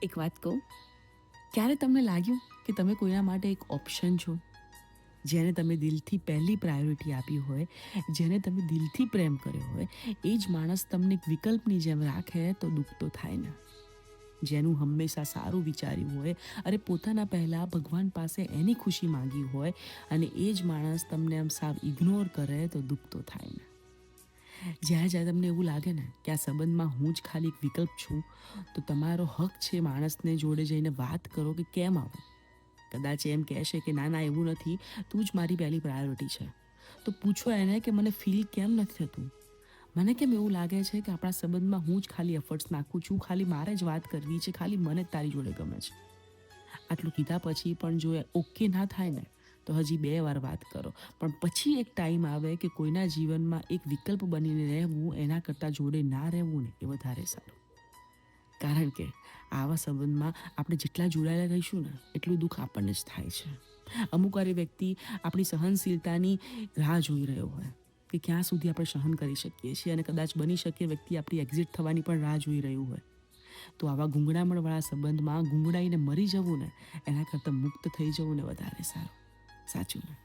એક વાત કહું, ક્યારે તમને લાગ્યું કે તમે કોઈના માટે એક ઓપ્શન છો? જેને તમે દિલથી પહેલી પ્રાયોરિટી આપી હોય, જેને તમે દિલથી પ્રેમ કર્યો હોય, એ જ માણસ તમને એક વિકલ્પની જેમ રાખે તો દુઃખ તો થાય ને. જેનું હંમેશા સારું વિચાર્યું હોય, અરે પોતાના પહેલાં ભગવાન પાસે એની ખુશી માંગી હોય, અને એ જ માણસ તમને આમ સાવ ઇગ્નોર કરે તો દુઃખ તો થાય ને. જ્યારે જ્યારે તમને એવું લાગે ને કે આ સંબંધમાં હું જ ખાલી એક વિકલ્પ છું, તો તમારો હક છે માણસને જોડે જઈને વાત કરો કે કેમ આવું. કદાચ એમ કહેશે કે ના ના એવું નથી, તું જ મારી પહેલી પ્રાયોરિટી છે. તો પૂછો એને કે મને ફીલ કેમ નથી થતું, મને કેમ એવું લાગે છે કે આપણા સંબંધમાં હું જ ખાલી એફર્ટ્સ નાખું છું, ખાલી મારે જ વાત કરવી છે, ખાલી મને જ તારી જોડે ગમે છે. આટલું કીધા પછી પણ જો ઓકે ના થાય ને, તો હજી 2 વાર વાત કરો. પણ પછી એક ટાઈમ આવે કે કોઈના જીવનમાં એક વિકલ્પ બનીને રહેવું એના કરતાં જોડે ના રહેવું ને એ વધારે સારું. કારણ કે આવા સંબંધમાં આપણે જેટલા જોડાયેલા રહીશું ને એટલું દુઃખ આપણને જ થાય છે. અમુક વાર એ વ્યક્તિ આપણી સહનશીલતાની રાહ જોઈ રહ્યો હોય કે ક્યાં સુધી આપણે સહન કરી શકીએ છીએ, અને કદાચ બની શકે વ્યક્તિ આપણી એક્ઝિટ થવાની પણ રાહ જોઈ રહ્યું હોય. તો આવા ગૂંગળામણવાળા સંબંધમાં ગૂંગળાઈને મરી જવું ને એના કરતાં મુક્ત થઈ જવું ને વધારે સારું. સાચું ને?